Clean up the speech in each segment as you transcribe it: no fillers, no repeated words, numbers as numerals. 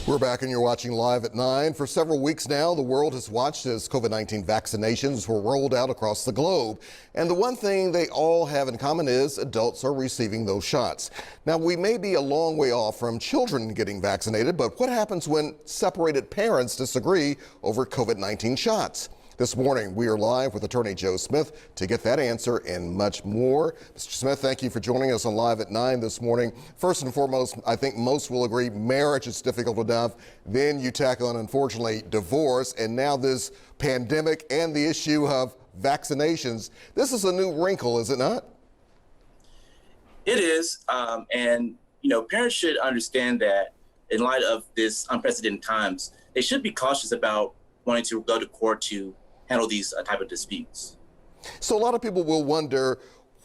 We're back and you're watching Live at 9. For several weeks now, the world has watched as COVID-19 vaccinations were rolled out across the globe. And the one thing they all have in common is adults are receiving those shots. Now, we may be a long way off from children getting vaccinated, but what happens when separated parents disagree over COVID-19 shots? This morning, we are live with attorney Joe Smith to get that answer and much more. Mr. Smith, thank you for joining us on Live at 9 this morning. First and foremost, I think most will agree marriage is difficult enough. Then you tack on, unfortunately, divorce, and now this pandemic and the issue of vaccinations. This is a new wrinkle, is it not? It is, and parents should understand that in light of this unprecedented times, they should be cautious about wanting to go to court to handle these type of disputes. So a lot of people will wonder,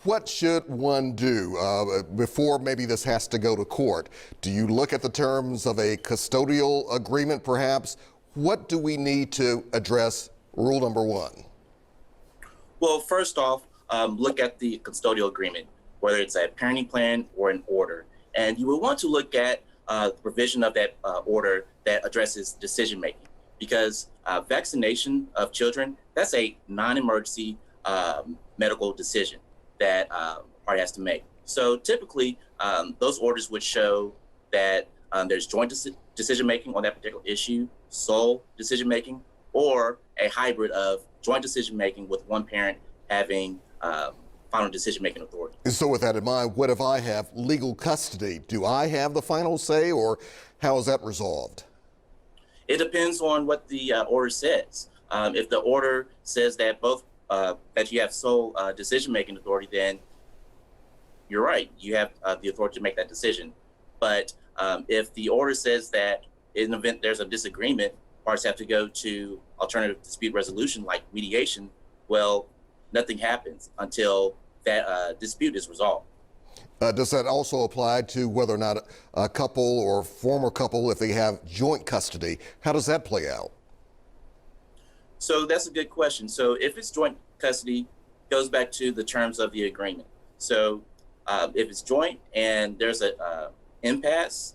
what should one do before maybe this has to go to court? Do you look at the terms of a custodial agreement, perhaps? What do we need to address? Rule number one. Well, first off, look at the custodial agreement, whether it's a parenting plan or an order. And you will want to look at the provision of that order that addresses decision-making, because vaccination of children, that's a non-emergency medical decision that party has to make. So typically, those orders would show that there's joint decision-making on that particular issue, sole decision-making, or a hybrid of joint decision-making with one parent having final decision-making authority. So with that in mind, what if I have legal custody? Do I have the final say, or how is that resolved? It depends on what the order says. If the order says that that you have sole decision-making authority, then you're right. You have the authority to make that decision. But if the order says that in the event there's a disagreement, parties have to go to alternative dispute resolution like mediation, well, nothing happens until that dispute is resolved. Does that also apply to whether or not a couple or former couple, if they have joint custody? How does that play out? So that's a good question. So if it's joint custody, it goes back to the terms of the agreement. So if it's joint and there's a impasse,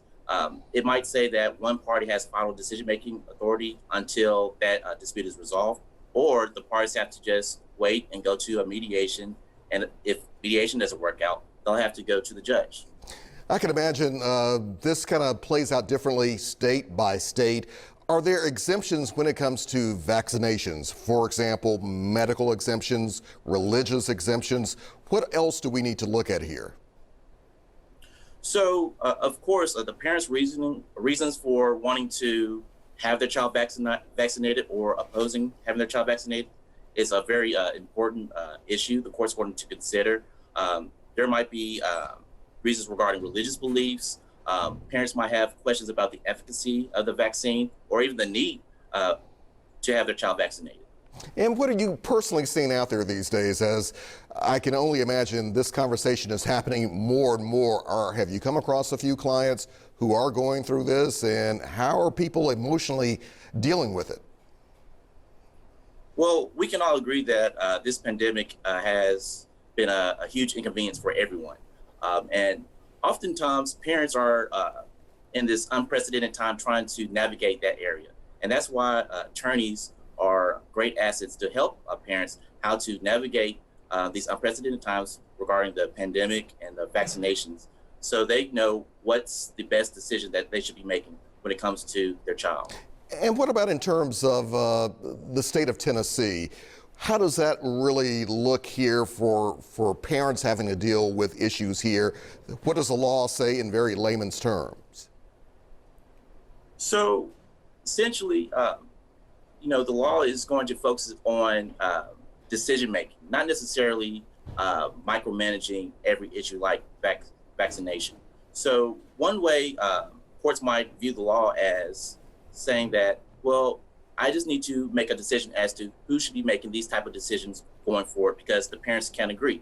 it might say that one party has final decision-making authority until that dispute is resolved, or the parties have to just wait and go to a mediation. And if mediation doesn't work out, they'll have to go to the judge. I can imagine this kind of plays out differently state by state. Are there exemptions when it comes to vaccinations? For example, medical exemptions, religious exemptions. What else do we need to look at here? So, of course, the parents' reasons for wanting to have their child vaccinated or opposing having their child vaccinated is a very important issue the court's going to consider. There might be reasons regarding religious beliefs. Parents might have questions about the efficacy of the vaccine or even the need to have their child vaccinated. And what are you personally seeing out there these days? As I can only imagine this conversation is happening more and more. Have you come across a few clients who are going through this, and how are people emotionally dealing with it? Well, we can all agree that this pandemic has been a huge inconvenience for everyone. And oftentimes parents are in this unprecedented time trying to navigate that area. And that's why attorneys are great assets to help parents how to navigate these unprecedented times regarding the pandemic and the vaccinations, so they know what's the best decision that they should be making when it comes to their child. And what about in terms of the state of Tennessee? How does that really look here for parents having to deal with issues here? What does the law say in very layman's terms? So essentially, the law is going to focus on decision-making, not necessarily micromanaging every issue like vaccination. So one way courts might view the law as saying that, well, I just need to make a decision as to who should be making these type of decisions going forward because the parents can't agree.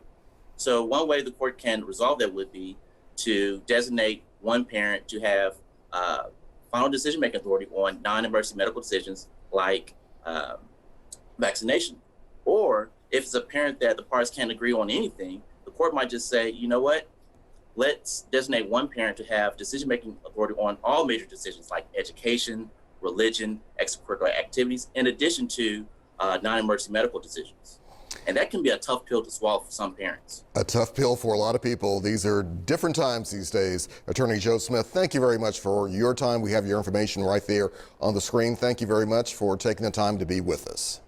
So one way the court can resolve that would be to designate one parent to have final decision-making authority on non-emergency medical decisions like vaccination. Or if it's a parent that the parties can't agree on anything, the court might just say, you know what, let's designate one parent to have decision-making authority on all major decisions like education, religion, extracurricular activities, in addition to non-emergency medical decisions. And that can be a tough pill to swallow for some parents. A tough pill for a lot of people. These are different times these days. Attorney Joe Smith, thank you very much for your time. We have your information right there on the screen. Thank you very much for taking the time to be with us.